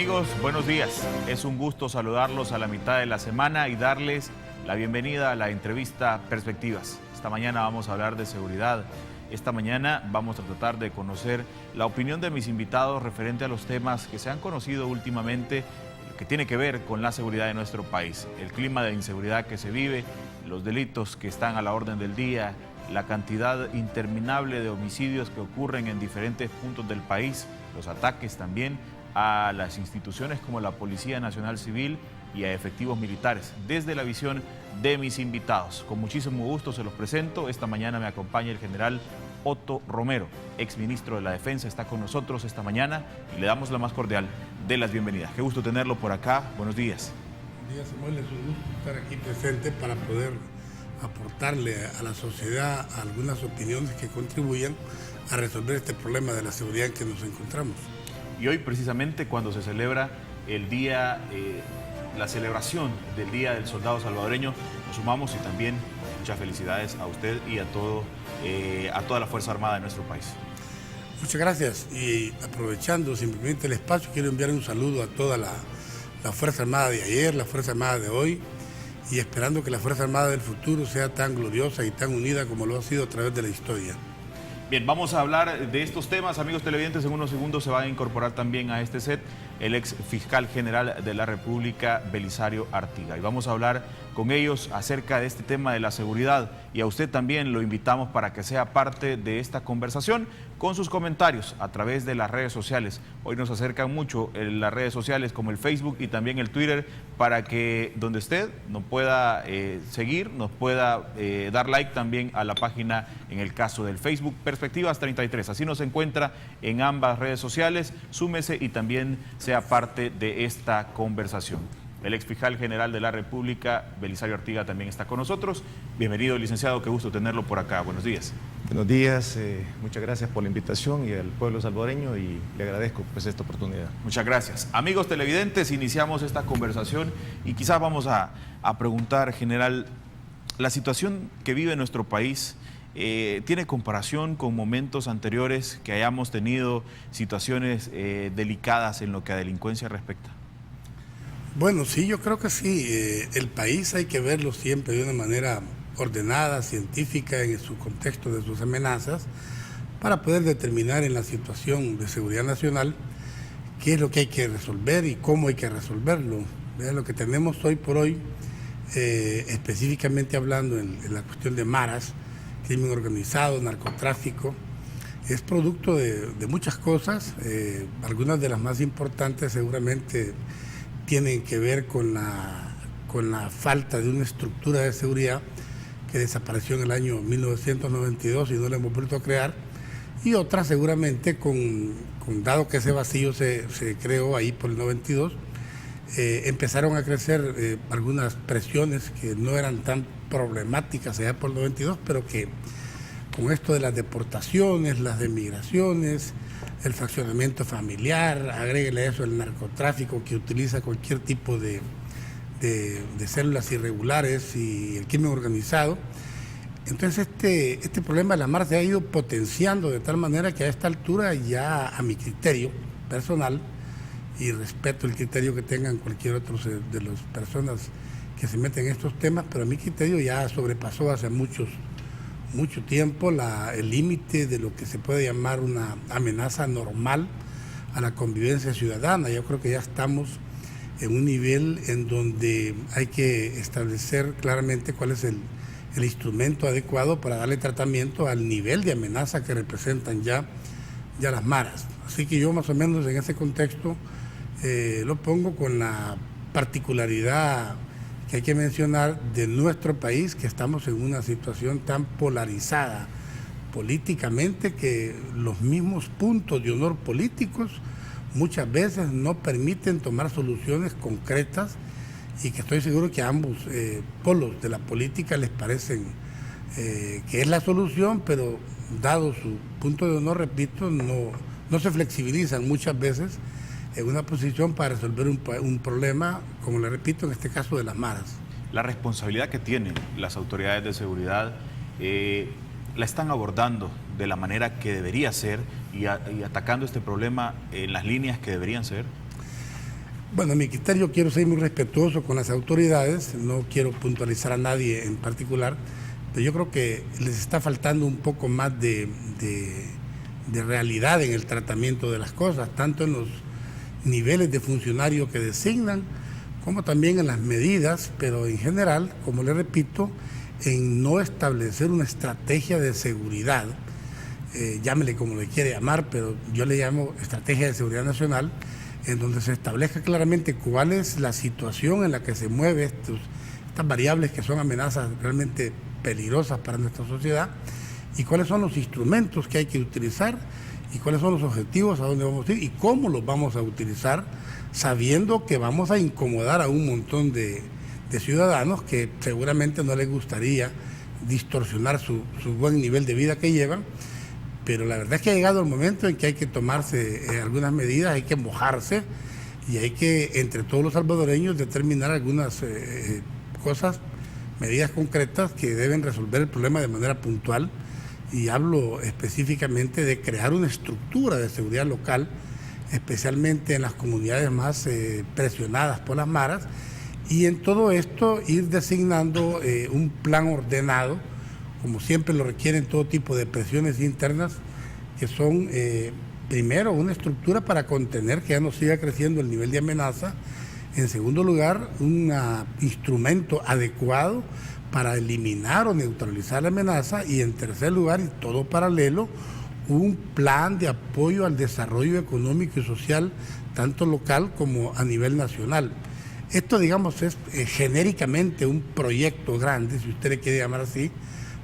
amigos? Buenos días. Es un gusto saludarlos a la mitad de la semana y darles la bienvenida a la entrevista Perspectivas. Esta mañana vamos a hablar de seguridad. Esta mañana vamos a tratar de conocer la opinión de mis invitados referente a los temas que se han conocido últimamente, que tiene que ver con la seguridad de nuestro país. El clima de inseguridad que se vive, los delitos que están a la orden del día, la cantidad interminable de homicidios que ocurren en diferentes puntos del país, los ataques también a las instituciones como la Policía Nacional Civil y a efectivos militares, desde la visión de mis invitados. Con muchísimo gusto se los presento. Esta mañana me acompaña el general Otto Romero, exministro de la Defensa, está con nosotros esta mañana y le damos la más cordial de las bienvenidas. Qué gusto tenerlo por acá. Buenos días. Buenos días, Samuel. Es un gusto estar aquí presente para poder aportarle a la sociedad algunas opiniones que contribuyan a resolver este problema de la seguridad en que nos encontramos. Y hoy precisamente cuando se celebra el día, la celebración del Día del Soldado Salvadoreño, nos sumamos y también muchas felicidades a usted y a toda la Fuerza Armada de nuestro país. Muchas gracias, y aprovechando simplemente el espacio, quiero enviar un saludo a toda la Fuerza Armada de ayer, la Fuerza Armada de hoy, y esperando que la Fuerza Armada del futuro sea tan gloriosa y tan unida como lo ha sido a través de la historia. Bien, vamos a hablar de estos temas, amigos televidentes. En unos segundos se va a incorporar también a este set el ex fiscal general de la República, Belisario Artiga. Y vamos a hablar con ellos acerca de este tema de la seguridad. Y a usted también lo invitamos para que sea parte de esta conversación con sus comentarios a través de las redes sociales. Hoy nos acercan mucho las redes sociales como el Facebook y también el Twitter, para que donde usted nos pueda seguir, nos pueda dar like también a la página, en el caso del Facebook, Perspectivas 33. Así nos encuentra en ambas redes sociales. Súmese y también sea parte de esta conversación. El ex fiscal general de la República, Belisario Artiga, también está con nosotros. Bienvenido, licenciado, qué gusto tenerlo por acá. Buenos días. Buenos días, muchas gracias por la invitación y al pueblo salvadoreño, y le agradezco pues esta oportunidad. Muchas gracias. Amigos televidentes, iniciamos esta conversación y quizás vamos a preguntar, general, la situación que vive nuestro país ¿tiene comparación con momentos anteriores que hayamos tenido situaciones delicadas en lo que a delincuencia respecta? Bueno, sí, yo creo que sí. El país hay que verlo siempre de una manera ordenada, científica, en su contexto de sus amenazas, para poder determinar en la situación de seguridad nacional qué es lo que hay que resolver y cómo hay que resolverlo. Vean, lo que tenemos hoy por hoy, específicamente hablando en la cuestión de maras, crimen organizado, narcotráfico, es producto de muchas cosas. Algunas de las más importantes seguramente tienen que ver con la falta de una estructura de seguridad que desapareció en el año 1992 y no la hemos vuelto a crear, y otras seguramente dado que ese vacío se creó ahí por el 92, empezaron a crecer algunas presiones que no eran tan problemáticas allá por el 92, pero que con esto de las deportaciones, las migraciones, el fraccionamiento familiar, agréguele a eso el narcotráfico que utiliza cualquier tipo de células irregulares y el crimen organizado. Entonces este problema de la mar se ha ido potenciando de tal manera que a esta altura ya, a mi criterio personal, y respeto el criterio que tengan cualquier otro de las personas que se meten en estos temas, pero a mi criterio ya sobrepasó hace mucho tiempo el límite de lo que se puede llamar una amenaza normal a la convivencia ciudadana. Yo creo que ya estamos en un nivel en donde hay que establecer claramente cuál es el instrumento adecuado para darle tratamiento al nivel de amenaza que representan ya las maras. Así que yo, más o menos en ese contexto, lo pongo con la particularidad que hay que mencionar de nuestro país, que estamos en una situación tan polarizada políticamente que los mismos puntos de honor políticos muchas veces no permiten tomar soluciones concretas, y que estoy seguro que a ambos polos de la política les parecen que es la solución, pero dado su punto de honor, repito, no se flexibilizan muchas veces en una posición para resolver un problema, como le repito, en este caso de las maras. La responsabilidad que tienen las autoridades de seguridad la están abordando de la manera que debería ser y atacando este problema en las líneas que deberían ser. Bueno, a mi criterio quiero ser muy respetuoso con las autoridades, no quiero puntualizar a nadie en particular, pero yo creo que les está faltando un poco más de realidad en el tratamiento de las cosas, tanto en los niveles de funcionarios que designan, como también en las medidas, pero en general, como le repito, en no establecer una estrategia de seguridad, llámele como le quiere llamar, pero yo le llamo estrategia de seguridad nacional, en donde se establezca claramente cuál es la situación en la que se mueven estas variables que son amenazas realmente peligrosas para nuestra sociedad, y cuáles son los instrumentos que hay que utilizar y cuáles son los objetivos a dónde vamos a ir y cómo los vamos a utilizar, sabiendo que vamos a incomodar a un montón de ciudadanos que seguramente no les gustaría distorsionar su buen nivel de vida que llevan, pero la verdad es que ha llegado el momento en que hay que tomarse algunas medidas, hay que mojarse y hay que, entre todos los salvadoreños, determinar algunas cosas, medidas concretas que deben resolver el problema de manera puntual. Y hablo específicamente de crear una estructura de seguridad local, especialmente en las comunidades más presionadas por las maras, y en todo esto ir designando un plan ordenado, como siempre lo requieren todo tipo de presiones internas, que son primero una estructura para contener que ya no siga creciendo el nivel de amenaza, en segundo lugar un instrumento adecuado para eliminar o neutralizar la amenaza, y en tercer lugar, y todo paralelo, un plan de apoyo al desarrollo económico y social, tanto local como a nivel nacional. Esto, digamos, es genéricamente un proyecto grande, si usted le quiere llamar así,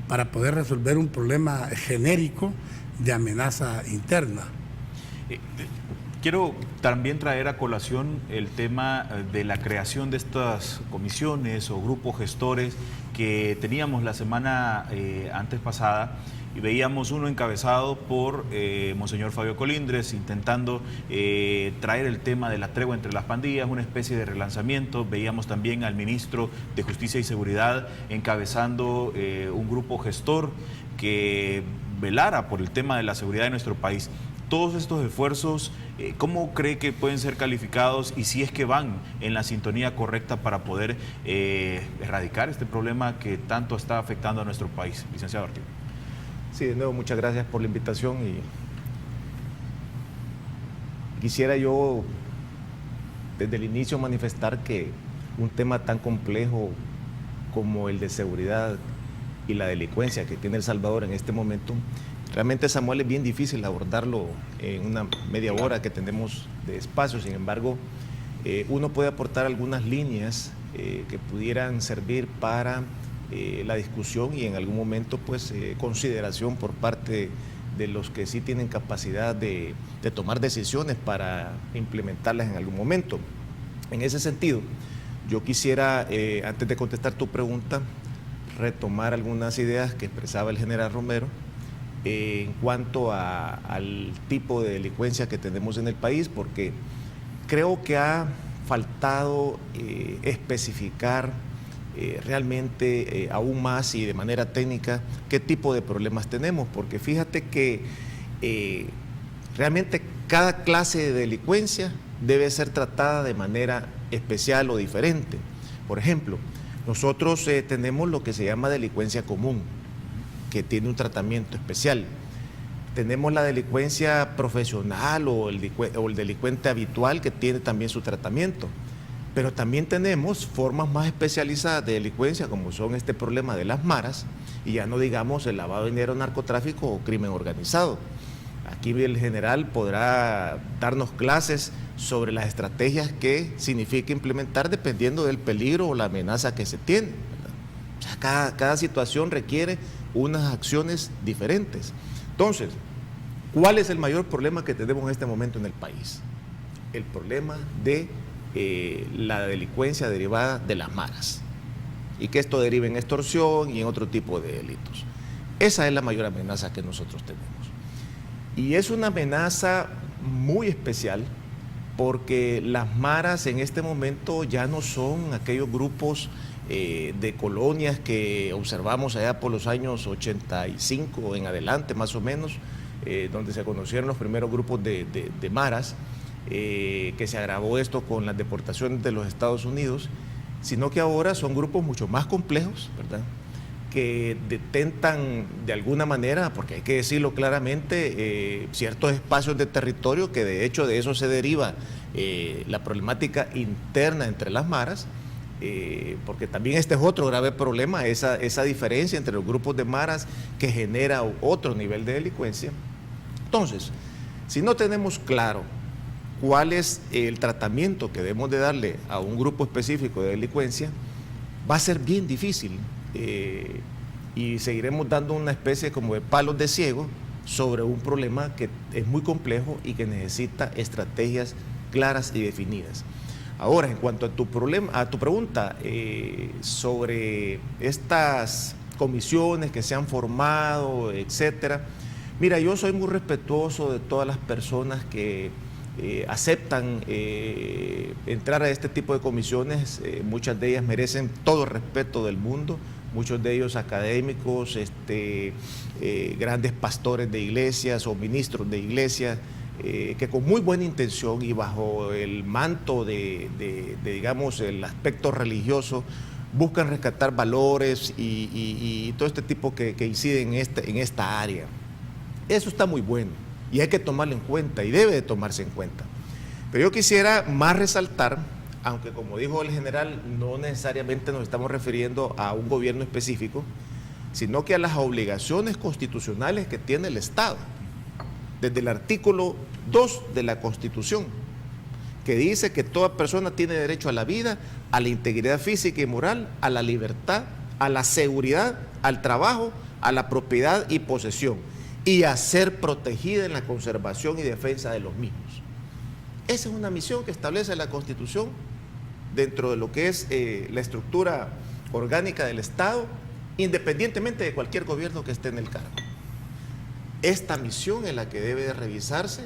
para poder resolver un problema genérico de amenaza interna. Quiero también traer a colación el tema de la creación de estas comisiones o grupos gestores que teníamos la semana antes pasada, y veíamos uno encabezado por Monseñor Fabio Colindres, intentando traer el tema de la tregua entre las pandillas, una especie de relanzamiento. Veíamos también al ministro de Justicia y Seguridad encabezando un grupo gestor que velara por el tema de la seguridad de nuestro país. Todos estos esfuerzos, ¿cómo cree que pueden ser calificados y si es que van en la sintonía correcta para poder erradicar este problema que tanto está afectando a nuestro país? Licenciado Artime. Sí, de nuevo, muchas gracias por la invitación, y quisiera yo desde el inicio manifestar que un tema tan complejo como el de seguridad y la delincuencia que tiene El Salvador en este momento, realmente, Samuel, es bien difícil abordarlo en una media hora que tenemos de espacio. Sin embargo, uno puede aportar algunas líneas que pudieran servir para la discusión y en algún momento pues consideración por parte de los que sí tienen capacidad de tomar decisiones para implementarlas en algún momento. En ese sentido, yo quisiera, antes de contestar tu pregunta, retomar algunas ideas que expresaba el general Romero en cuanto al tipo de delincuencia que tenemos en el país, porque creo que ha faltado especificar realmente aún más y de manera técnica qué tipo de problemas tenemos, porque fíjate que realmente cada clase de delincuencia debe ser tratada de manera especial o diferente. Por ejemplo, nosotros tenemos lo que se llama delincuencia común, que tiene un tratamiento especial. Tenemos la delincuencia profesional o el delincuente habitual, que tiene también su tratamiento. Pero también tenemos formas más especializadas de delincuencia, como son este problema de las maras, y ya no digamos el lavado de dinero, narcotráfico o crimen organizado. Aquí el general podrá darnos clases sobre las estrategias que significa implementar dependiendo del peligro o la amenaza que se tiene, ¿verdad? O sea, cada situación requiere unas acciones diferentes. Entonces, ¿cuál es el mayor problema que tenemos en este momento en el país? El problema de la delincuencia derivada de las maras, y que esto derive en extorsión y en otro tipo de delitos. Esa es la mayor amenaza que nosotros tenemos. Y es una amenaza muy especial porque las maras en este momento ya no son aquellos grupos de colonias que observamos allá por los años 85 en adelante, más o menos, donde se conocieron los primeros grupos de maras. que se agravó esto con las deportaciones de los Estados Unidos, sino que ahora son grupos mucho más complejos, ¿verdad?, que detentan de alguna manera, porque hay que decirlo claramente, ciertos espacios de territorio, que de hecho de eso se deriva la problemática interna entre las maras, porque también este es otro grave problema, esa diferencia entre los grupos de maras que genera otro nivel de delincuencia. Entonces, si no tenemos claro cuál es el tratamiento que debemos de darle a un grupo específico de delincuencia, va a ser bien difícil y seguiremos dando una especie como de palos de ciego sobre un problema que es muy complejo y que necesita estrategias claras y definidas. Ahora, en cuanto a tu pregunta sobre estas comisiones que se han formado, etcétera, mira, yo soy muy respetuoso de todas las personas que aceptan entrar a este tipo de comisiones. Muchas de ellas merecen todo el respeto del mundo, muchos de ellos académicos, grandes pastores de iglesias o ministros de iglesias, que con muy buena intención y bajo el manto de digamos, el aspecto religioso, buscan rescatar valores y todo este tipo que inciden en esta área. Eso está muy bueno y hay que tomarlo en cuenta y debe de tomarse en cuenta. Pero yo quisiera más resaltar, aunque como dijo el general, no necesariamente nos estamos refiriendo a un gobierno específico, sino que a las obligaciones constitucionales que tiene el Estado. Desde el artículo 2 de la Constitución, que dice que toda persona tiene derecho a la vida, a la integridad física y moral, a la libertad, a la seguridad, al trabajo, a la propiedad y posesión, y a ser protegida en la conservación y defensa de los mismos. Esa es una misión que establece la Constitución dentro de lo que es la estructura orgánica del Estado, independientemente de cualquier gobierno que esté en el cargo. Esta misión es la que debe de revisarse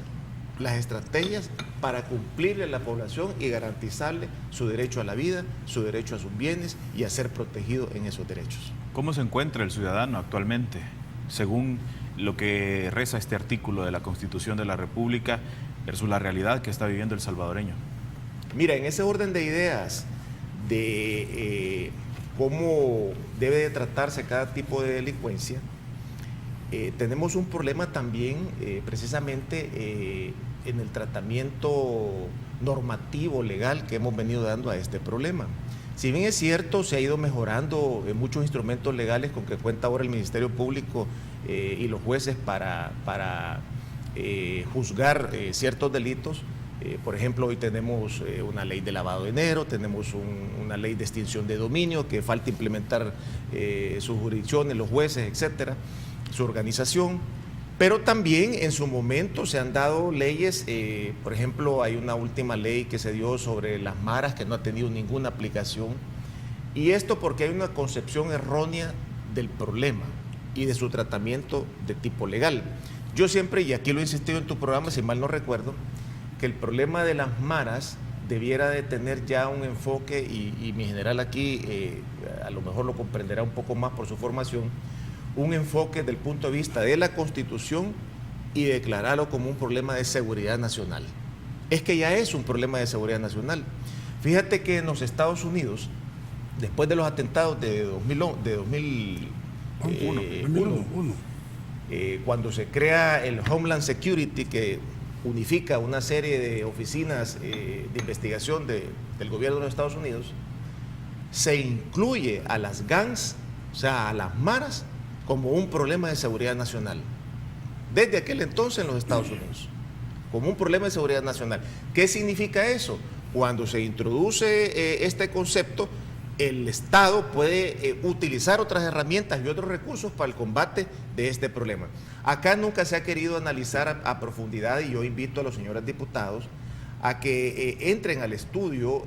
las estrategias para cumplirle a la población y garantizarle su derecho a la vida, su derecho a sus bienes y a ser protegido en esos derechos. ¿Cómo se encuentra el ciudadano actualmente, según lo que reza este artículo de la Constitución de la República versus la realidad que está viviendo el salvadoreño? Mira, en ese orden de ideas de cómo debe de tratarse cada tipo de delincuencia, tenemos un problema también precisamente en el tratamiento normativo, legal que hemos venido dando a este problema. Si bien es cierto, se ha ido mejorando muchos instrumentos legales con que cuenta ahora el Ministerio Público y los jueces para juzgar ciertos delitos. Por ejemplo, hoy tenemos una ley de lavado de dinero, tenemos una ley de extinción de dominio que falta implementar sus jurisdicciones, los jueces, etcétera, su organización. Pero también en su momento se han dado leyes, por ejemplo, hay una última ley que se dio sobre las maras que no ha tenido ninguna aplicación. Y esto porque hay una concepción errónea del problema y de su tratamiento de tipo legal. Yo siempre, y aquí lo he insistido en tu programa, si mal no recuerdo, que el problema de las maras debiera de tener ya un enfoque, y mi general aquí a lo mejor lo comprenderá un poco más por su formación, un enfoque desde el punto de vista de la Constitución y declararlo como un problema de seguridad nacional. Es que ya es un problema de seguridad nacional. Fíjate que en los Estados Unidos, después de los atentados de 2001, cuando se crea el Homeland Security, que unifica una serie de oficinas de investigación del gobierno de los Estados Unidos, se incluye a las gangs, o sea, a las maras, como un problema de seguridad nacional. Desde aquel entonces en los Estados Unidos, como un problema de seguridad nacional. ¿Qué significa eso? Cuando se introduce este concepto, el Estado puede utilizar otras herramientas y otros recursos para el combate de este problema. Acá nunca se ha querido analizar a profundidad, y yo invito a los señores diputados a que entren al estudio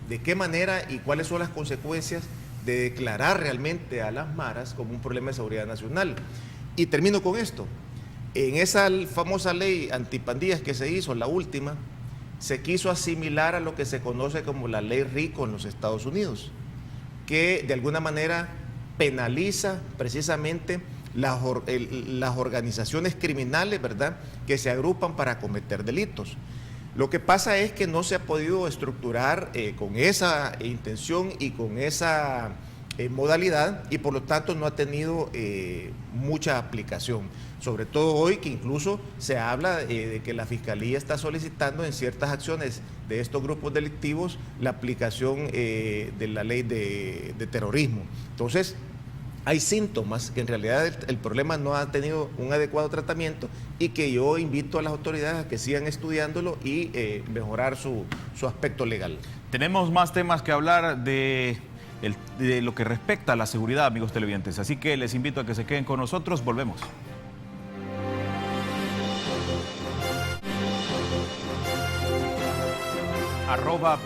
de qué manera y cuáles son las consecuencias de declarar realmente a las maras como un problema de seguridad nacional. Y termino con esto. En esa famosa ley antipandillas que se hizo, la última, se quiso asimilar a lo que se conoce como la ley RICO en los Estados Unidos, que de alguna manera penaliza precisamente las organizaciones criminales, ¿verdad?, que se agrupan para cometer delitos. Lo que pasa es que no se ha podido estructurar con esa intención y con esa modalidad, y por lo tanto no ha tenido mucha aplicación. Sobre todo hoy, que incluso se habla de que la Fiscalía está solicitando en ciertas acciones de estos grupos delictivos la aplicación de la ley de terrorismo. Entonces, hay síntomas que en realidad el problema no ha tenido un adecuado tratamiento, y que yo invito a las autoridades a que sigan estudiándolo y mejorar su aspecto legal. Tenemos más temas que hablar de lo que respecta a la seguridad, amigos televidentes, así que les invito a que se queden con nosotros. Volvemos.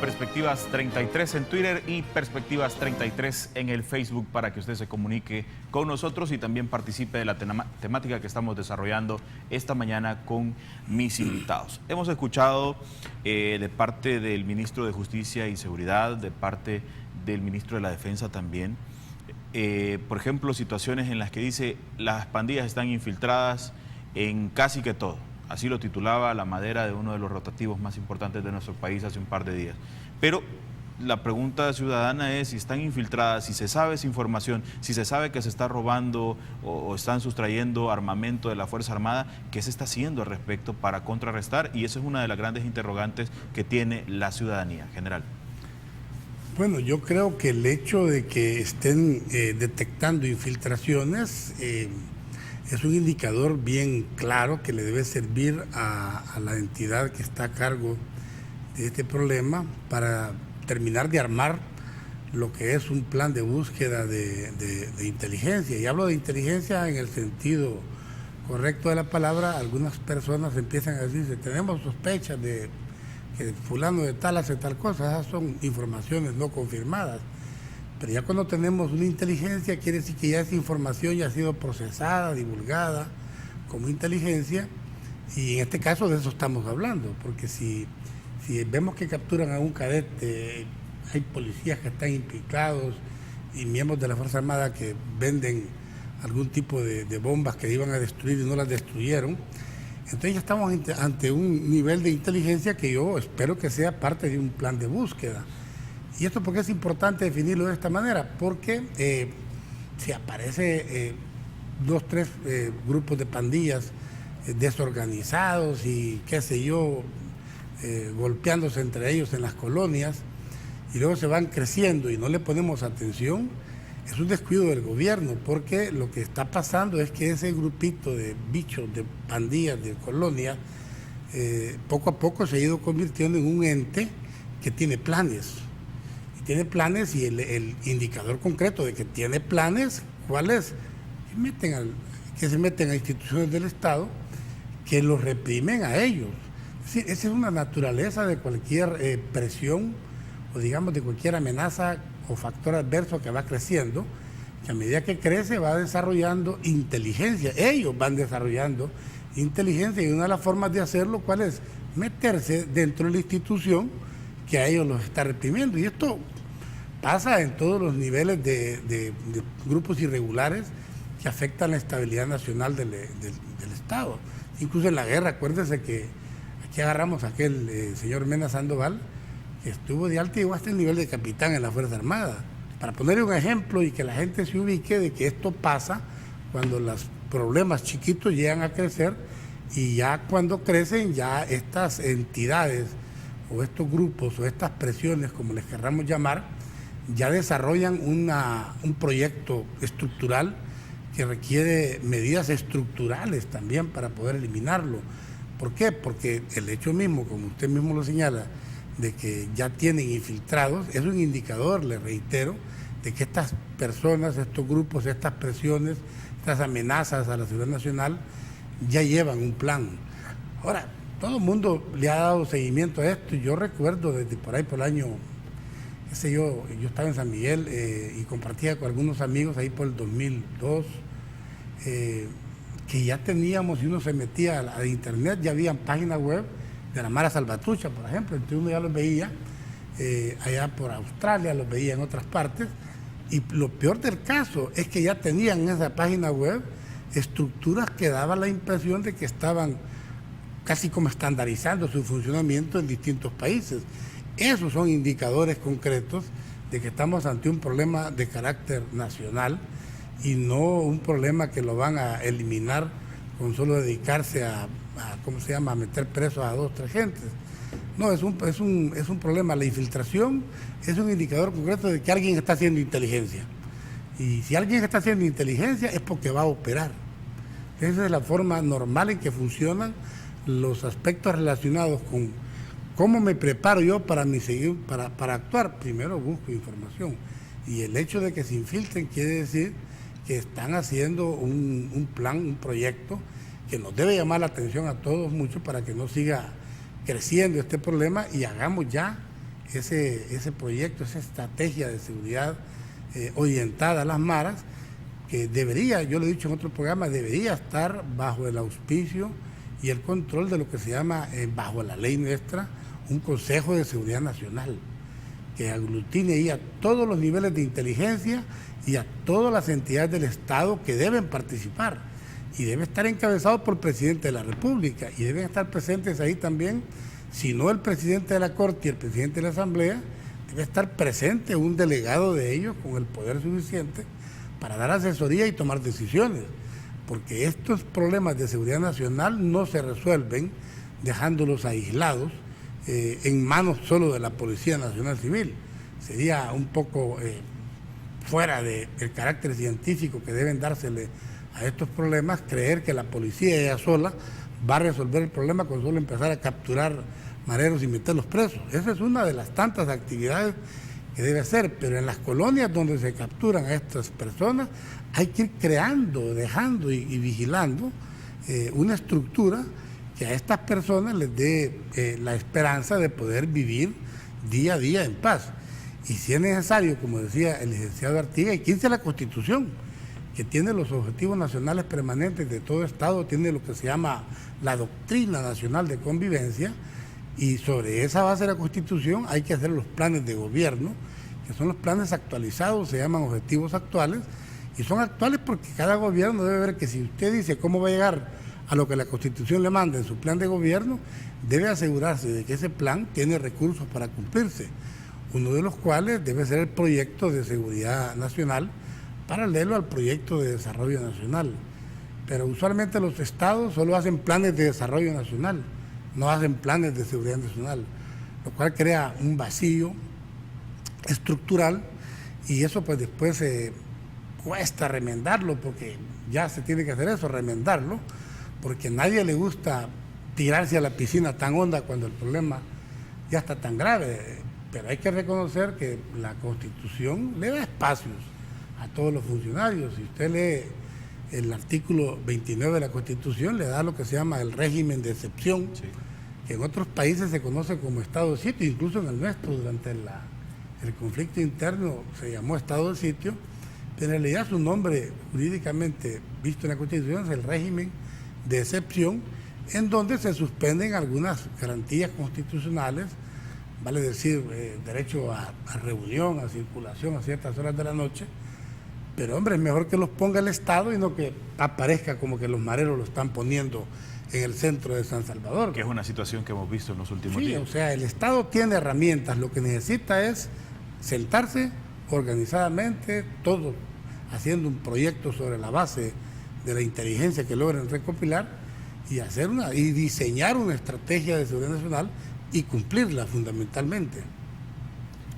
@Perspectivas33 en Twitter y Perspectivas33 en el Facebook, para que usted se comunique con nosotros y también participe de la temática que estamos desarrollando esta mañana con mis invitados. Hemos escuchado de parte del ministro de Justicia y Seguridad, de parte del ministro de la Defensa también, por ejemplo, situaciones en las que dice las pandillas están infiltradas en casi que todo. Así lo titulaba La Madera, de uno de los rotativos más importantes de nuestro país hace un par de días. Pero la pregunta ciudadana es si están infiltradas, si se sabe esa información, si se sabe que se está robando o están sustrayendo armamento de la Fuerza Armada, ¿qué se está haciendo al respecto para contrarrestar? Y esa es una de las grandes interrogantes que tiene la ciudadanía, general. Bueno, yo creo que el hecho de que estén detectando infiltraciones es un indicador bien claro que le debe servir a la entidad que está a cargo de este problema para terminar de armar lo que es un plan de búsqueda de inteligencia. Y hablo de inteligencia en el sentido correcto de la palabra. Algunas personas empiezan a decir, tenemos sospechas de que fulano de tal hace tal cosa. Esas son informaciones no confirmadas. Pero ya cuando tenemos una inteligencia, quiere decir que ya esa información ya ha sido procesada, divulgada como inteligencia, y en este caso de eso estamos hablando, porque si vemos que capturan a un cadete, hay policías que están implicados y miembros de la Fuerza Armada que venden algún tipo de bombas que iban a destruir y no las destruyeron, entonces ya estamos ante un nivel de inteligencia que yo espero que sea parte de un plan de búsqueda. ¿Y esto por qué es importante definirlo de esta manera? Porque si aparece 2, 3 grupos de pandillas desorganizados y qué sé yo, golpeándose entre ellos en las colonias, y luego se van creciendo y no le ponemos atención, es un descuido del gobierno, porque lo que está pasando es que ese grupito de bichos, de pandillas, de colonias, poco a poco se ha ido convirtiendo en un ente que tiene planes. Tiene planes, y el indicador concreto de que tiene planes, ¿cuál es? Que se meten a instituciones del Estado que los reprimen a ellos. Es decir, esa es una naturaleza de cualquier presión, o digamos de cualquier amenaza o factor adverso que va creciendo, que a medida que crece va desarrollando inteligencia. Ellos van desarrollando inteligencia, y una de las formas de hacerlo, ¿cuál es? Meterse dentro de la institución que a ellos los está reprimiendo. Y esto pasa en todos los niveles de grupos irregulares que afectan la estabilidad nacional del Estado. Incluso en la guerra, acuérdense que aquí agarramos a aquel señor Mena Sandoval, que estuvo de alto y llegó hasta el nivel de capitán en la Fuerza Armada. Para ponerle un ejemplo y que la gente se ubique de que esto pasa cuando los problemas chiquitos llegan a crecer, y ya cuando crecen, ya estas entidades o estos grupos o estas presiones, como les querramos llamar, ya desarrollan un proyecto estructural que requiere medidas estructurales también para poder eliminarlo. ¿Por qué? Porque el hecho mismo, como usted mismo lo señala, de que ya tienen infiltrados, es un indicador, le reitero, de que estas personas, estos grupos, estas presiones, estas amenazas a la seguridad nacional ya llevan un plan. Ahora, todo el mundo le ha dado seguimiento a esto, y yo recuerdo desde por ahí por el año, yo estaba en San Miguel y compartía con algunos amigos ahí por el 2002, que ya teníamos, y uno se metía a internet, ya habían páginas web de la Mara Salvatrucha, por ejemplo, entonces uno ya los veía allá por Australia, los veía en otras partes, y lo peor del caso es que ya tenían en esa página web estructuras que daban la impresión de que estaban casi como estandarizando su funcionamiento en distintos países. Esos son indicadores concretos de que estamos ante un problema de carácter nacional y no un problema que lo van a eliminar con solo dedicarse a meter presos a 2 o 3 gentes. No, es un problema. La infiltración es un indicador concreto de que alguien está haciendo inteligencia. Y si alguien está haciendo inteligencia es porque va a operar. Esa es la forma normal en que funcionan los aspectos relacionados con cómo me preparo yo para actuar. Primero busco información. Y el hecho de que se infiltren quiere decir que están haciendo un plan, un proyecto que nos debe llamar la atención a todos mucho para que no siga creciendo este problema y hagamos ya ese proyecto, esa estrategia de seguridad orientada a las maras, que debería, yo lo he dicho en otro programa, debería estar bajo el auspicio y el control de lo que se llama, bajo la ley nuestra, un Consejo de Seguridad Nacional, que aglutine ahí a todos los niveles de inteligencia y a todas las entidades del Estado que deben participar. Y debe estar encabezado por el presidente de la República y deben estar presentes ahí también, si no el presidente de la Corte y el presidente de la Asamblea, debe estar presente un delegado de ellos con el poder suficiente para dar asesoría y tomar decisiones, porque estos problemas de seguridad nacional no se resuelven dejándolos aislados en manos solo de la Policía Nacional Civil. Sería un poco fuera del carácter científico que deben dársele a estos problemas, creer que la policía ella sola va a resolver el problema con solo empezar a capturar mareros y meterlos presos. Esa es una de las tantas actividades que debe hacer, pero en las colonias donde se capturan a estas personas hay que ir creando, dejando y vigilando una estructura que a estas personas les dé la esperanza de poder vivir día a día en paz. Y si es necesario, como decía el licenciado Artigas, y 15 de la Constitución, que tiene los objetivos nacionales permanentes de todo Estado, tiene lo que se llama la Doctrina Nacional de Convivencia, y sobre esa base de la Constitución hay que hacer los planes de gobierno, que son los planes actualizados, se llaman objetivos actuales, y son actuales porque cada gobierno debe ver que si usted dice cómo va a llegar a lo que la Constitución le manda en su plan de gobierno, debe asegurarse de que ese plan tiene recursos para cumplirse, uno de los cuales debe ser el proyecto de seguridad nacional, paralelo al proyecto de desarrollo nacional. Pero usualmente los estados solo hacen planes de desarrollo nacional, no hacen planes de seguridad nacional, lo cual crea un vacío estructural y eso pues después cuesta remendarlo, porque ya se tiene que hacer eso, remendarlo, porque a nadie le gusta tirarse a la piscina tan honda cuando el problema ya está tan grave, pero hay que reconocer que la Constitución le da espacios a todos los funcionarios. Si usted lee el artículo 29 de la Constitución, le da lo que se llama el régimen de excepción, sí, que en otros países se conoce como estado de sitio, incluso en el nuestro durante el conflicto interno se llamó estado de sitio, pero en realidad su nombre jurídicamente visto en la Constitución es el régimen de excepción, en donde se suspenden algunas garantías constitucionales, vale decir, derecho a reunión, a circulación a ciertas horas de la noche. Pero hombre, es mejor que los ponga el Estado y no que aparezca como que los mareros lo están poniendo en el centro de San Salvador. Que es una situación que hemos visto en los últimos días. Sí, o sea, el Estado tiene herramientas, lo que necesita es sentarse organizadamente, todos haciendo un proyecto sobre la base de la inteligencia que logren recopilar y y diseñar una estrategia de seguridad nacional y cumplirla fundamentalmente.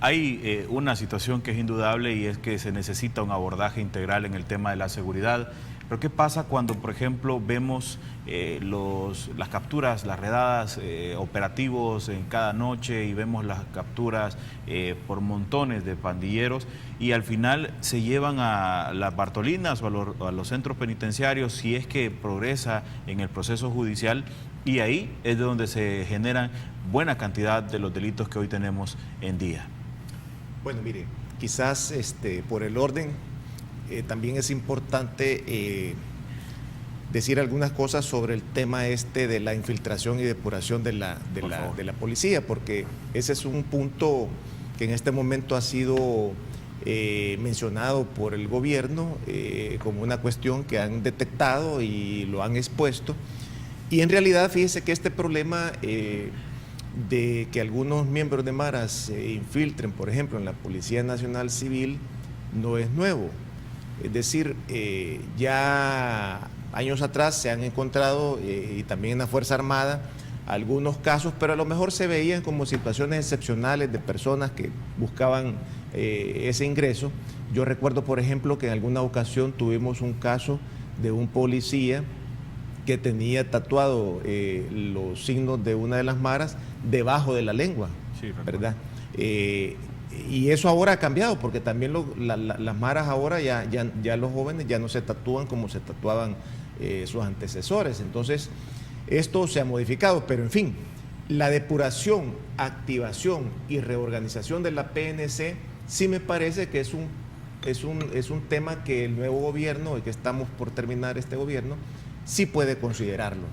Hay una situación que es indudable y es que se necesita un abordaje integral en el tema de la seguridad. Pero ¿qué pasa cuando, por ejemplo, vemos las capturas, las redadas, operativos en cada noche y vemos las capturas por montones de pandilleros y al final se llevan a las Bartolinas o a los centros penitenciarios si es que progresa en el proceso judicial, y ahí es donde se generan buena cantidad de los delitos que hoy tenemos en día? Bueno, mire, quizás por el orden también es importante decir algunas cosas sobre el tema de la infiltración y depuración de la policía, porque ese es un punto que en este momento ha sido mencionado por el gobierno como una cuestión que han detectado y lo han expuesto. Y en realidad, fíjese que este problema de que algunos miembros de maras se infiltren, por ejemplo, en la Policía Nacional Civil, no es nuevo. Es decir, ya años atrás se han encontrado, y también en la Fuerza Armada, algunos casos, pero a lo mejor se veían como situaciones excepcionales de personas que buscaban ese ingreso. Yo recuerdo, por ejemplo, que en alguna ocasión tuvimos un caso de un policía que tenía tatuado los signos de una de las maras debajo de la lengua, sí, ¿verdad? Y eso ahora ha cambiado, porque también las maras ahora ya los jóvenes ya no se tatúan como se tatuaban sus antecesores. Entonces, esto se ha modificado, pero en fin, la depuración, activación y reorganización de la PNC sí me parece que es un tema que el nuevo gobierno, el que estamos por terminar este gobierno, sí puede considerarlo.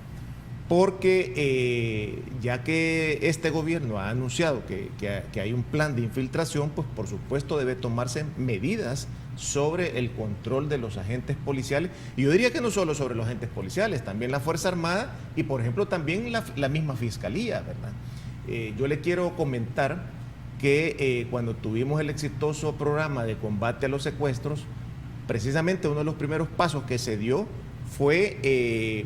Porque ya que este gobierno ha anunciado que hay un plan de infiltración, pues por supuesto debe tomarse medidas sobre el control de los agentes policiales. Y yo diría que no solo sobre los agentes policiales, también la Fuerza Armada y, por ejemplo, también la misma Fiscalía, ¿verdad? Yo le quiero comentar que cuando tuvimos el exitoso programa de combate a los secuestros, precisamente uno de los primeros pasos que se dio fue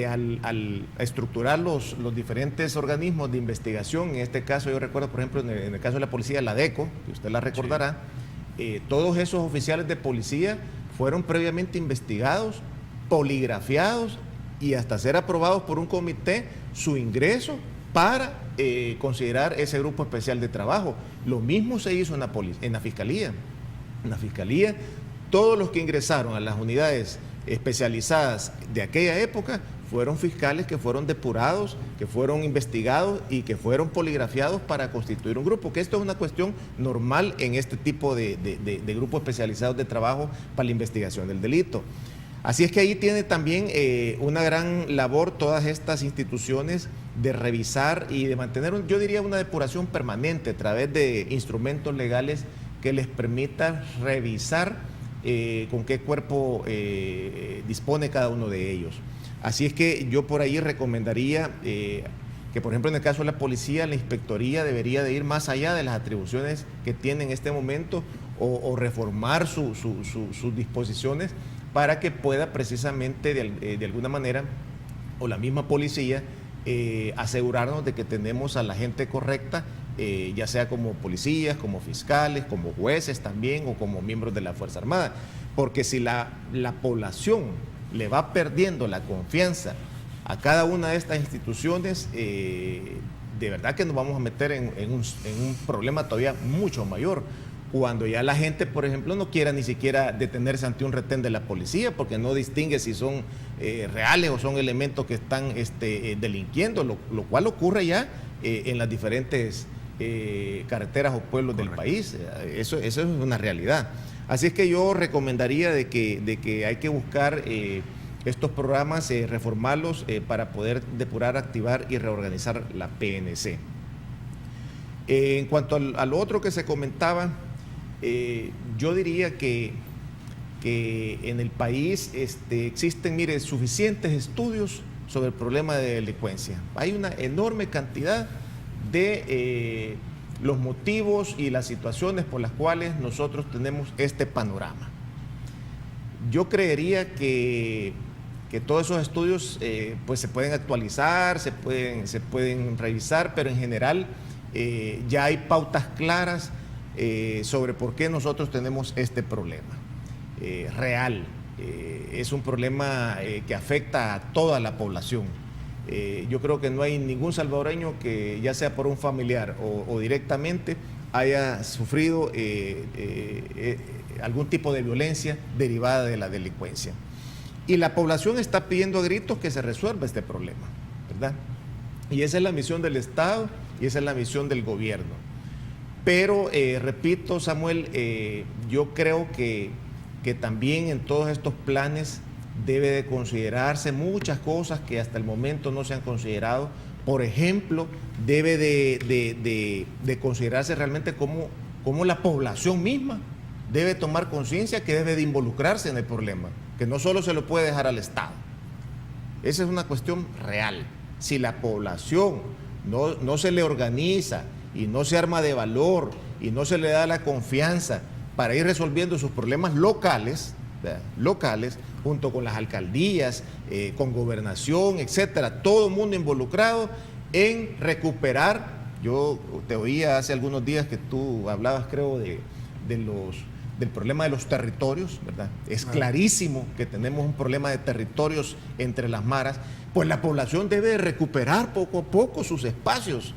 al estructurar los diferentes organismos de investigación. En este caso yo recuerdo, por ejemplo, en el caso de la policía, la DECO, que usted la recordará, todos esos oficiales de policía fueron previamente investigados, poligrafiados y hasta ser aprobados por un comité su ingreso para considerar ese grupo especial de trabajo. Lo mismo se hizo en la Fiscalía. En la Fiscalía, todos los que ingresaron a las unidades especializadas de aquella época fueron fiscales que fueron depurados, que fueron investigados y que fueron poligrafiados para constituir un grupo, que esto es una cuestión normal en este tipo de grupos especializados de trabajo para la investigación del delito. Así es que ahí tiene también una gran labor todas estas instituciones de revisar y de mantener, yo diría, una depuración permanente a través de instrumentos legales que les permita revisar con qué cuerpo dispone cada uno de ellos. Así es que yo por ahí recomendaría que, por ejemplo, en el caso de la policía, la inspectoría debería de ir más allá de las atribuciones que tiene en este momento o reformar sus disposiciones para que pueda precisamente de alguna manera, o la misma policía, asegurarnos de que tenemos a la gente correcta, ya sea como policías, como fiscales, como jueces también, o como miembros de la Fuerza Armada. Porque si la población le va perdiendo la confianza a cada una de estas instituciones, de verdad que nos vamos a meter en un problema todavía mucho mayor, cuando ya la gente, por ejemplo, no quiera ni siquiera detenerse ante un retén de la policía, porque no distingue si son reales o son elementos que están delinquiendo, lo cual ocurre ya en las diferentes carreteras o pueblos del país. Eso es una realidad. Así es que yo recomendaría de que hay que buscar estos programas, reformarlos para poder depurar, activar y reorganizar la PNC. En cuanto a lo otro que se comentaba, yo diría que en el país existen, mire, suficientes estudios sobre el problema de delincuencia. Hay una enorme cantidad de los motivos y las situaciones por las cuales nosotros tenemos este panorama. Yo creería que todos esos estudios pues se pueden actualizar, se pueden revisar, pero en general ya hay pautas claras sobre por qué nosotros tenemos este problema real. Es un problema que afecta a toda la población. Yo creo que no hay ningún salvadoreño que, ya sea por un familiar o directamente, haya sufrido algún tipo de violencia derivada de la delincuencia. Y la población está pidiendo a gritos que se resuelva este problema, ¿verdad? Y esa es la misión del Estado y esa es la misión del gobierno. Pero, repito, Samuel, yo creo que también en todos estos planes debe de considerarse muchas cosas que hasta el momento no se han considerado. Por ejemplo, debe de considerarse realmente cómo la población misma debe tomar conciencia que debe de involucrarse en el problema, que no solo se lo puede dejar al Estado. Esa es una cuestión real. Si la población no se le organiza y no se arma de valor y no se le da la confianza para ir resolviendo sus problemas locales, ¿verdad? Locales, junto con las alcaldías, con gobernación, etcétera, todo el mundo involucrado en recuperar. Yo te oía hace algunos días que tú hablabas, creo, del problema de los territorios, ¿verdad? Es clarísimo que tenemos un problema de territorios entre las maras, pues la población debe recuperar poco a poco sus espacios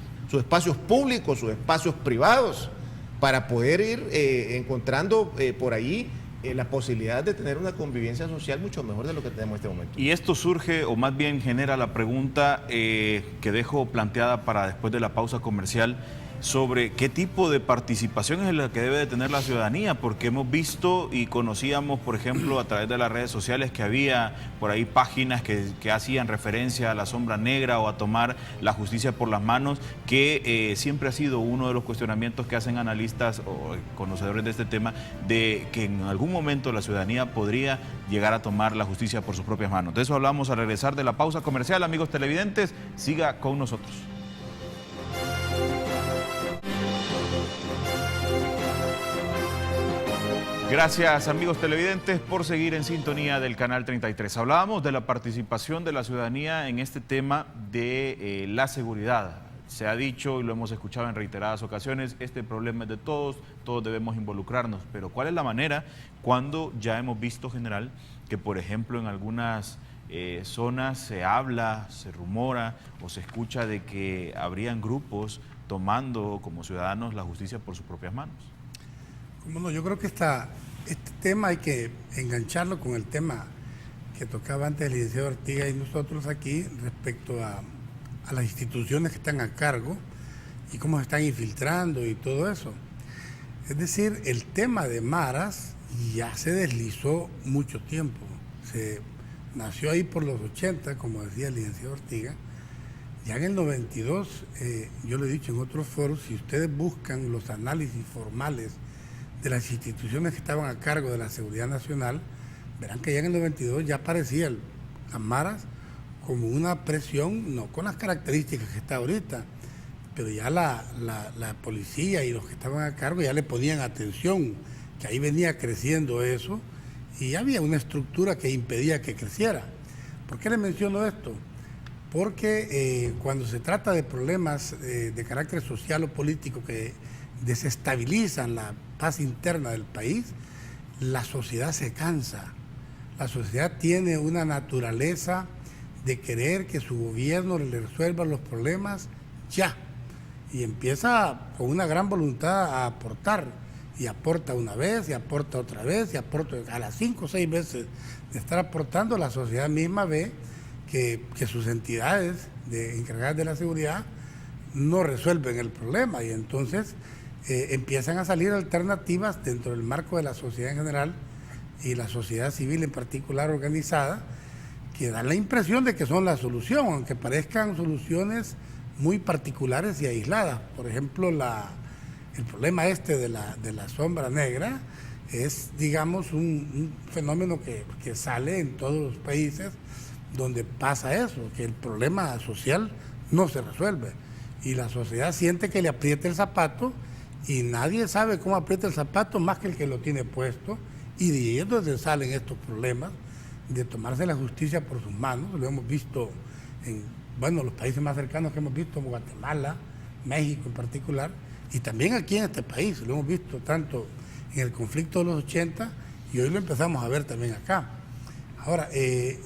públicos, sus espacios privados, para poder ir encontrando por ahí la posibilidad de tener una convivencia social mucho mejor de lo que tenemos en este momento. Y esto surge, o más bien genera la pregunta que dejo planteada para después de la pausa comercial, sobre qué tipo de participación es la que debe de tener la ciudadanía, porque hemos visto y conocíamos, por ejemplo, a través de las redes sociales, que había por ahí páginas que hacían referencia a la sombra negra o a tomar la justicia por las manos, que siempre ha sido uno de los cuestionamientos que hacen analistas o conocedores de este tema, de que en algún momento la ciudadanía podría llegar a tomar la justicia por sus propias manos. De eso hablamos al regresar de la pausa comercial. Amigos televidentes, siga con nosotros. Gracias, amigos televidentes, por seguir en sintonía del Canal 33. Hablábamos de la participación de la ciudadanía en este tema de la seguridad. Se ha dicho y lo hemos escuchado en reiteradas ocasiones, este problema es de todos, todos debemos involucrarnos. Pero ¿cuál es la manera cuando ya hemos visto, general, que por ejemplo en algunas zonas se habla, se rumora o se escucha de que habrían grupos tomando como ciudadanos la justicia por sus propias manos? Bueno, yo creo que este tema hay que engancharlo con el tema que tocaba antes el licenciado Artiga y nosotros aquí respecto a las instituciones que están a cargo y cómo se están infiltrando y todo eso. Es decir, el tema de maras ya se deslizó mucho tiempo. Se nació ahí por los 80, como decía el licenciado Artiga. Ya en el 92, yo lo he dicho en otros foros, si ustedes buscan los análisis formales de las instituciones que estaban a cargo de la seguridad nacional, verán que ya en el 92 ya aparecía las maras como una presión, no con las características que está ahorita, pero ya la policía y los que estaban a cargo ya le ponían atención, que ahí venía creciendo eso, y había una estructura que impedía que creciera. ¿Por qué le menciono esto? Porque cuando se trata de problemas de carácter social o político que desestabilizan la paz interna del país, la sociedad se cansa. La sociedad tiene una naturaleza de querer que su gobierno le resuelva los problemas ya. Y empieza con una gran voluntad a aportar. Y aporta una vez, y aporta otra vez, y aporta a las 5 o 6 veces de estar aportando, la sociedad misma ve que sus entidades encargadas de la seguridad no resuelven el problema. Y entonces empiezan a salir alternativas dentro del marco de la sociedad en general y la sociedad civil en particular organizada, que dan la impresión de que son la solución, aunque parezcan soluciones muy particulares y aisladas. Por ejemplo, el problema de la sombra negra es, digamos, un fenómeno que sale en todos los países donde pasa eso, que el problema social no se resuelve y la sociedad siente que le aprieta el zapato y nadie sabe cómo aprieta el zapato más que el que lo tiene puesto, y de ahí es donde salen estos problemas de tomarse la justicia por sus manos. Lo hemos visto en los países más cercanos que hemos visto, como Guatemala, México en particular, y también aquí en este país. Lo hemos visto tanto en el conflicto de los 80 y hoy lo empezamos a ver también acá. Ahora,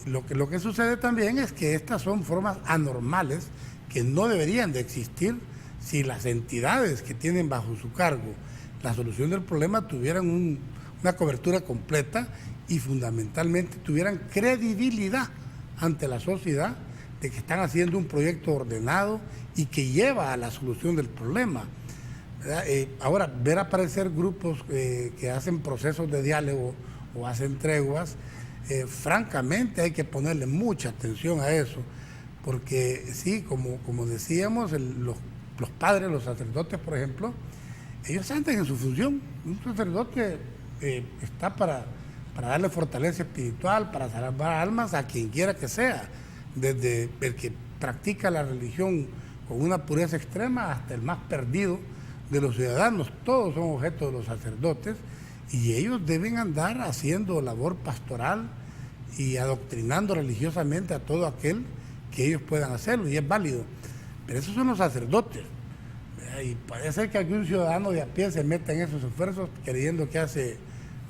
lo que sucede también es que estas son formas anormales que no deberían de existir si las entidades que tienen bajo su cargo la solución del problema tuvieran una cobertura completa y fundamentalmente tuvieran credibilidad ante la sociedad de que están haciendo un proyecto ordenado y que lleva a la solución del problema. Ahora, ver aparecer grupos que hacen procesos de diálogo o hacen treguas, francamente hay que ponerle mucha atención a eso, porque sí, como decíamos, los padres, los sacerdotes, por ejemplo, ellos andan en su función. Un sacerdote está para darle fortaleza espiritual, para salvar almas a quien quiera que sea. desde el que practica la religión con una pureza extrema hasta el más perdido de los ciudadanos. Todos son objeto de los sacerdotes y ellos deben andar haciendo labor pastoral y adoctrinando religiosamente a todo aquel que ellos puedan hacerlo, y es válido. Pero esos son los sacerdotes. Y puede ser que algún ciudadano de a pie se meta en esos esfuerzos creyendo que hace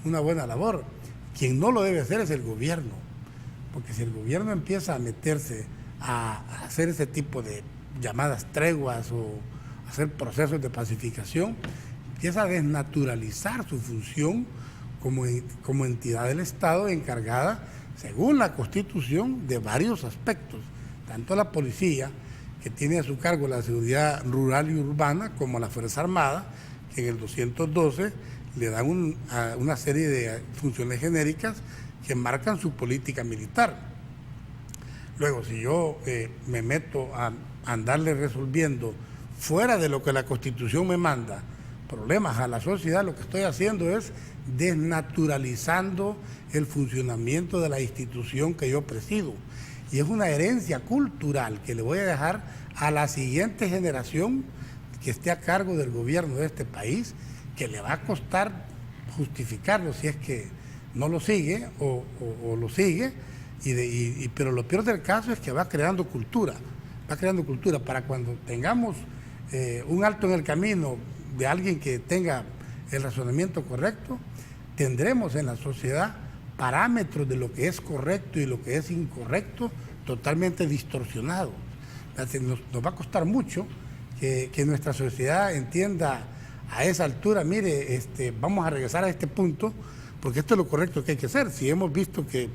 una buena labor. Quien no lo debe hacer es el gobierno, porque si el gobierno empieza a meterse a hacer ese tipo de llamadas treguas o hacer procesos de pacificación, empieza a desnaturalizar su función como entidad del Estado encargada, según la Constitución, de varios aspectos, tanto la policía, que tiene a su cargo la seguridad rural y urbana, como la Fuerza Armada, que en el 212 le dan una serie de funciones genéricas que marcan su política militar. Luego, si yo me meto a andarle resolviendo fuera de lo que la Constitución me manda problemas a la sociedad, lo que estoy haciendo es desnaturalizando el funcionamiento de la institución que yo presido. Y es una herencia cultural que le voy a dejar a la siguiente generación que esté a cargo del gobierno de este país, que le va a costar justificarlo si es que no lo sigue o lo sigue, pero lo peor del caso es que va creando cultura para cuando tengamos un alto en el camino de alguien que tenga el razonamiento correcto, tendremos en la sociedad parámetros de lo que es correcto y lo que es incorrecto totalmente distorsionados. Nos va a costar mucho que nuestra sociedad entienda a esa altura, mire, vamos a regresar a este punto, porque esto es lo correcto que hay que hacer. Si hemos visto que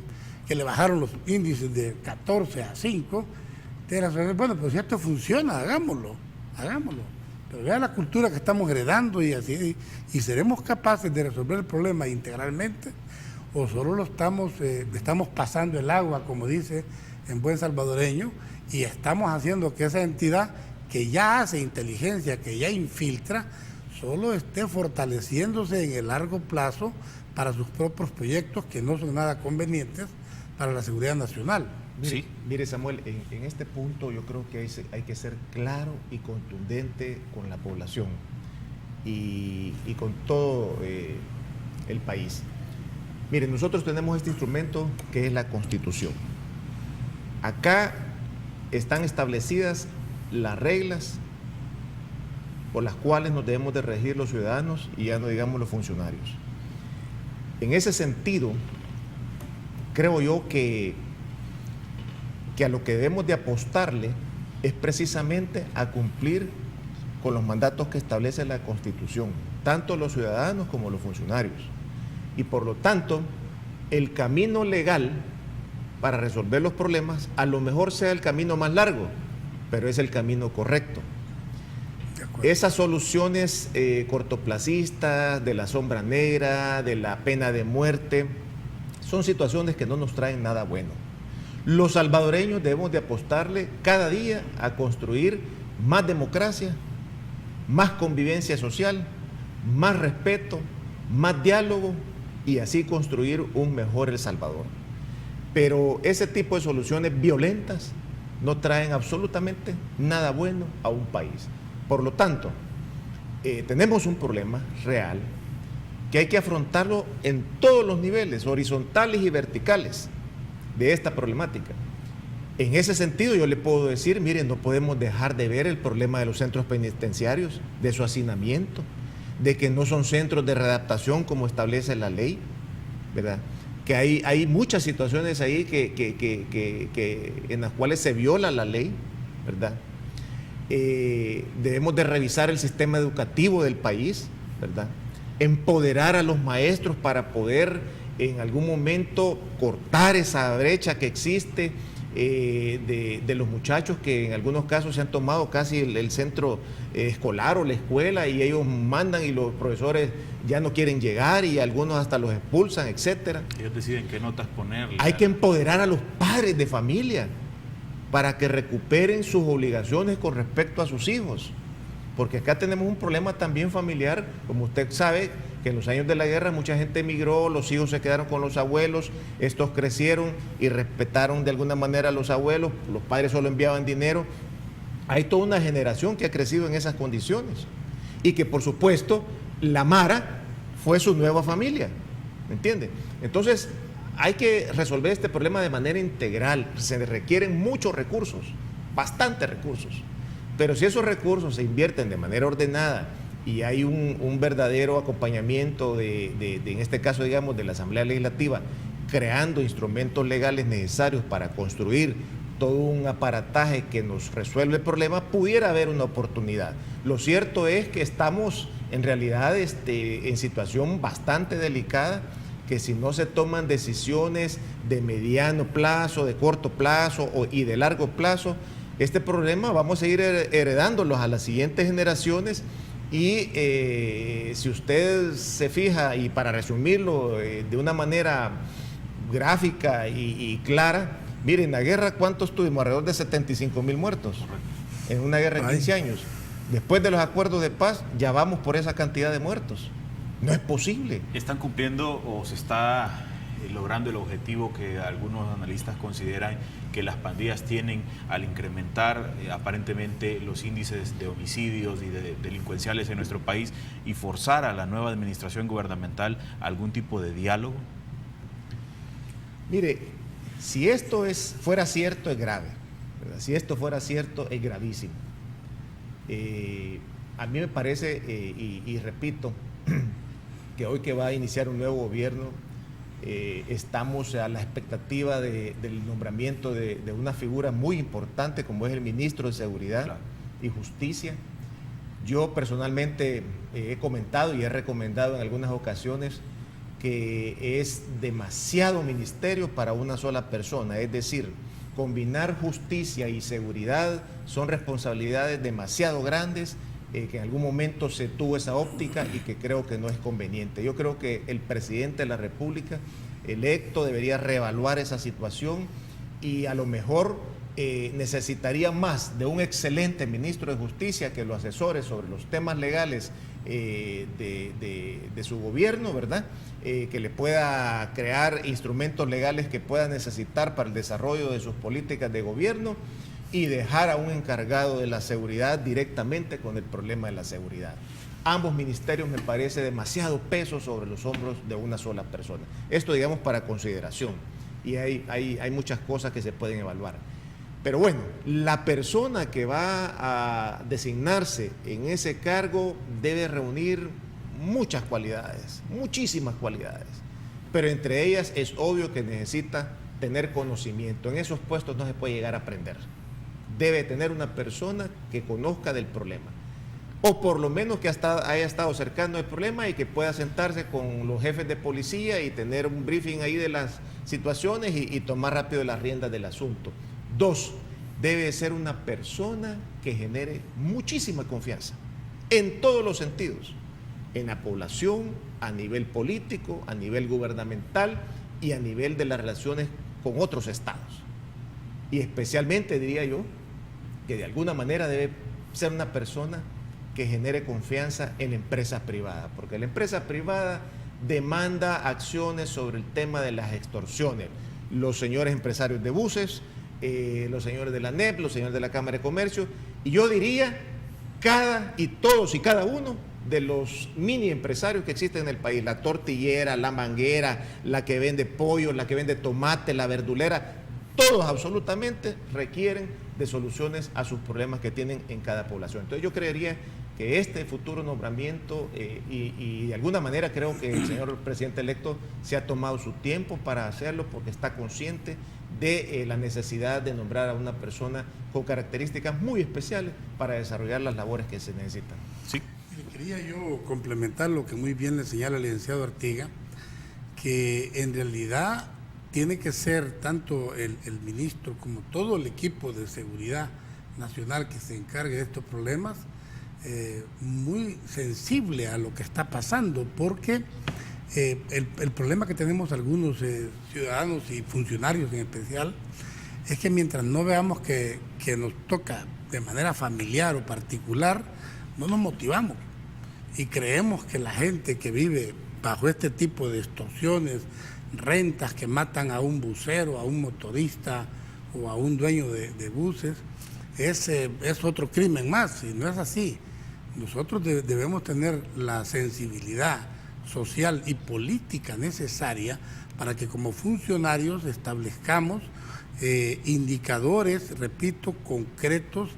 le bajaron los índices de 14 a 5, bueno, pues si esto funciona, hagámoslo. Pero vea la cultura que estamos heredando y seremos capaces de resolver el problema integralmente, o solo le estamos pasando el agua, como dice en buen salvadoreño, y estamos haciendo que esa entidad que ya hace inteligencia, que ya infiltra, solo esté fortaleciéndose en el largo plazo para sus propios proyectos que no son nada convenientes para la seguridad nacional. Mire Samuel, en este punto yo creo que hay que ser claro y contundente con la población y con todo el país. Miren, nosotros tenemos este instrumento que es la Constitución. Acá están establecidas las reglas por las cuales nos debemos de regir los ciudadanos y ya no digamos los funcionarios. En ese sentido, creo yo que a lo que debemos de apostarle es precisamente a cumplir con los mandatos que establece la Constitución, tanto los ciudadanos como los funcionarios. Y por lo tanto, el camino legal para resolver los problemas a lo mejor sea el camino más largo, pero es el camino correcto. Esas soluciones cortoplacistas, de la sombra negra, de la pena de muerte, son situaciones que no nos traen nada bueno. Los salvadoreños debemos de apostarle cada día a construir más democracia, más convivencia social, más respeto, más diálogo y así construir un mejor El Salvador. Pero ese tipo de soluciones violentas no traen absolutamente nada bueno a un país. Por lo tanto, tenemos un problema real que hay que afrontarlo en todos los niveles, horizontales y verticales, de esta problemática. En ese sentido yo le puedo decir, miren, no podemos dejar de ver el problema de los centros penitenciarios, de su hacinamiento, de que no son centros de readaptación como establece la ley, ¿verdad? Que hay muchas situaciones ahí en las cuales se viola la ley, ¿verdad? Debemos de revisar el sistema educativo del país, ¿verdad? Empoderar a los maestros para poder en algún momento cortar esa brecha que existe de los muchachos que en algunos casos se han tomado casi el centro escolar o la escuela y ellos mandan y los profesores ya no quieren llegar y algunos hasta los expulsan, etcétera. Ellos deciden qué notas ponerle. Hay que empoderar a los padres de familia para que recuperen sus obligaciones con respecto a sus hijos, porque acá tenemos un problema también familiar, como usted sabe, que en los años de la guerra mucha gente emigró, los hijos se quedaron con los abuelos, estos crecieron y respetaron de alguna manera a los abuelos, los padres solo enviaban dinero. Hay toda una generación que ha crecido en esas condiciones y que por supuesto la Mara fue su nueva familia, ¿me entiende? Entonces hay que resolver este problema de manera integral, se requieren muchos recursos, bastantes recursos, pero si esos recursos se invierten de manera ordenada y hay un verdadero acompañamiento en este caso, digamos, de la Asamblea Legislativa, creando instrumentos legales necesarios para construir todo un aparataje que nos resuelve el problema, pudiera haber una oportunidad. Lo cierto es que estamos en realidad en situación bastante delicada, que si no se toman decisiones de mediano plazo, de corto plazo y de largo plazo, este problema vamos a ir heredándolos a las siguientes generaciones. Y si usted se fija, y para resumirlo de una manera gráfica y clara, miren, en la guerra, ¿cuántos tuvimos? Alrededor de 75,000 muertos en una guerra de 15 años. Después de los acuerdos de paz, ya vamos por esa cantidad de muertos. No es posible. ¿Están cumpliendo o se está logrando el objetivo que algunos analistas consideran que las pandillas tienen al incrementar aparentemente los índices de homicidios y de delincuenciales en nuestro país y forzar a la nueva administración gubernamental algún tipo de diálogo? Mire, si esto fuera cierto, es grave, ¿verdad? Si esto fuera cierto, es gravísimo. A mí me parece, y repito, que hoy que va a iniciar un nuevo gobierno, estamos a la expectativa del nombramiento de una figura muy importante como es el ministro de Seguridad y Justicia. Yo personalmente he comentado y he recomendado en algunas ocasiones que es demasiado ministerio para una sola persona, es decir, combinar justicia y seguridad son responsabilidades demasiado grandes, que en algún momento se tuvo esa óptica y que creo que no es conveniente. Yo creo que el presidente de la República electo debería reevaluar esa situación y a lo mejor necesitaría más de un excelente ministro de Justicia que lo asesore sobre los temas legales de su gobierno, ¿verdad? Que le pueda crear instrumentos legales que pueda necesitar para el desarrollo de sus políticas de gobierno y dejar a un encargado de la seguridad directamente con el problema de la seguridad. Ambos ministerios me parece demasiado peso sobre los hombros de una sola persona. Esto, digamos, para consideración. Y hay muchas cosas que se pueden evaluar. Pero bueno, la persona que va a designarse en ese cargo debe reunir muchas cualidades, muchísimas cualidades. Pero entre ellas es obvio que necesita tener conocimiento. En esos puestos no se puede llegar a aprender. Debe tener una persona que conozca del problema, o por lo menos que haya estado cercano al problema y que pueda sentarse con los jefes de policía y tener un briefing ahí de las situaciones y tomar rápido las riendas del asunto. 2, debe ser una persona que genere muchísima confianza en todos los sentidos, en la población, a nivel político, a nivel gubernamental y a nivel de las relaciones con otros estados. Y especialmente, diría yo, que de alguna manera debe ser una persona que genere confianza en la empresa privada, porque la empresa privada demanda acciones sobre el tema de las extorsiones. Los señores empresarios de buses, los señores de la NEP, los señores de la Cámara de Comercio, y yo diría todos y cada uno de los mini empresarios que existen en el país, la tortillera, la manguera, la que vende pollo, la que vende tomate, la verdulera, todos absolutamente requieren de soluciones a sus problemas que tienen en cada población. Entonces yo creería que este futuro nombramiento, y de alguna manera creo que el señor presidente electo se ha tomado su tiempo para hacerlo porque está consciente de la necesidad de nombrar a una persona con características muy especiales para desarrollar las labores que se necesitan. Sí. Quería yo complementar lo que muy bien le señala el licenciado Artiga, que en realidad tiene que ser tanto el ministro como todo el equipo de seguridad nacional que se encargue de estos problemas, muy sensible a lo que está pasando, porque el problema que tenemos algunos ciudadanos y funcionarios en especial es que mientras no veamos que nos toca de manera familiar o particular, no nos motivamos. y creemos que la gente que vive bajo este tipo de extorsiones, rentas que matan a un bucero, a un motorista o a un dueño de buses, es otro crimen más, y no es así. Nosotros debemos tener la sensibilidad social y política necesaria para que como funcionarios establezcamos indicadores, repito, concretos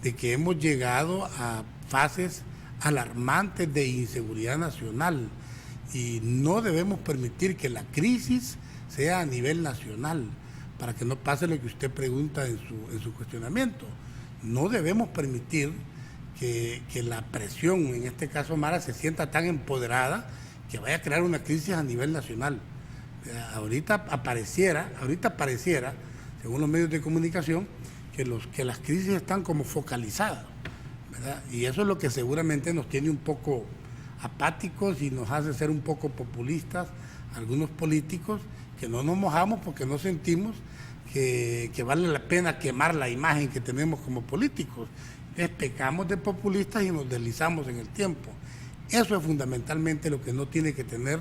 de que hemos llegado a fases alarmantes de inseguridad nacional y no debemos permitir que la crisis sea a nivel nacional, para que no pase lo que usted pregunta en su cuestionamiento. No debemos permitir que la presión, en este caso Mara, se sienta tan empoderada que vaya a crear una crisis a nivel nacional. Ahorita pareciera, según los medios de comunicación, que las crisis están como focalizadas, ¿verdad? Y eso es lo que seguramente nos tiene un poco apáticos y nos hace ser un poco populistas, algunos políticos, que no nos mojamos porque no sentimos que vale la pena quemar la imagen que tenemos como políticos. Entonces pecamos de populistas y nos deslizamos en el tiempo. Eso es fundamentalmente lo que no tiene que tener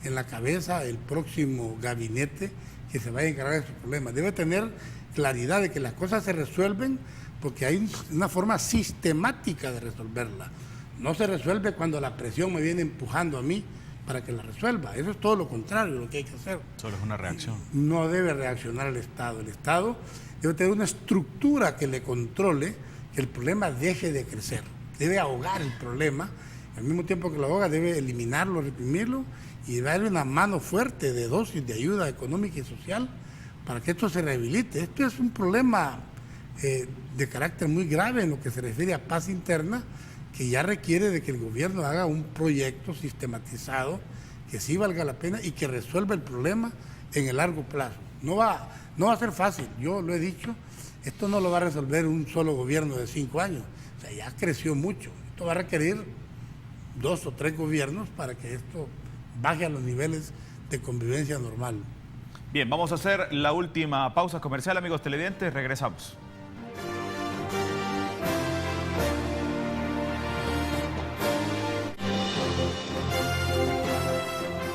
en la cabeza el próximo gabinete que se vaya a encargar de esos problemas. Debe tener claridad de que las cosas se resuelven porque hay una forma sistemática de resolverla. No se resuelve cuando la presión me viene empujando a mí para que la resuelva. Eso es todo lo contrario lo que hay que hacer. Solo es una reacción. No debe reaccionar el Estado. El Estado debe tener una estructura que le controle, que el problema deje de crecer. Debe ahogar el problema. Al mismo tiempo que lo ahoga, debe eliminarlo, reprimirlo y darle una mano fuerte de dosis de ayuda económica y social para que esto se rehabilite. Esto es un problema de carácter muy grave en lo que se refiere a paz interna, que ya requiere de que el gobierno haga un proyecto sistematizado que sí valga la pena y que resuelva el problema en el largo plazo. No va a ser fácil, yo lo he dicho, esto no lo va a resolver un solo gobierno de 5 años, o sea, ya creció mucho. Esto va a requerir 2 o 3 gobiernos para que esto baje a los niveles de convivencia normal. Bien, vamos a hacer la última pausa comercial, amigos televidentes, regresamos.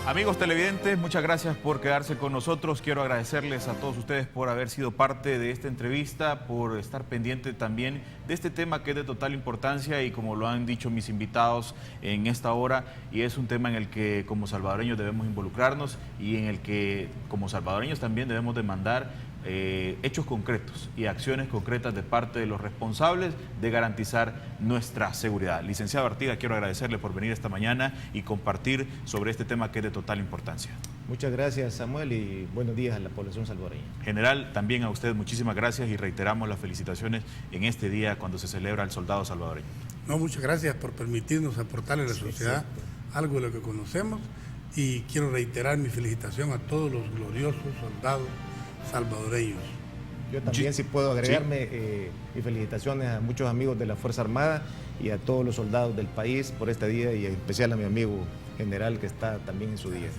Amigos televidentes, muchas gracias por quedarse con nosotros. Quiero agradecerles a todos ustedes por haber sido parte de esta entrevista, por estar pendiente también de este tema que es de total importancia y como lo han dicho mis invitados en esta hora, y es un tema en el que como salvadoreños debemos involucrarnos y en el que como salvadoreños también debemos demandar hechos concretos y acciones concretas de parte de los responsables de garantizar nuestra seguridad. Licenciado Artiga, quiero agradecerle por venir esta mañana y compartir sobre este tema que es de total importancia. Muchas gracias, Samuel, y buenos días a la población salvadoreña. General, también a usted muchísimas gracias y reiteramos las felicitaciones en este día cuando se celebra el soldado salvadoreño. No, muchas gracias por permitirnos aportarle a la sociedad algo de lo que conocemos y quiero reiterar mi felicitación a todos los gloriosos soldados salvadoreños. Yo también, si puedo agregarme, mis felicitaciones a muchos amigos de la Fuerza Armada y a todos los soldados del país por este día y en especial a mi amigo general que está también en su día.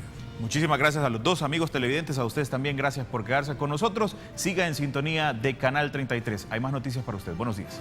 Muchísimas gracias a los dos amigos televidentes, a ustedes también gracias por quedarse con nosotros. Siga en sintonía de Canal 33, hay más noticias para usted. Buenos días.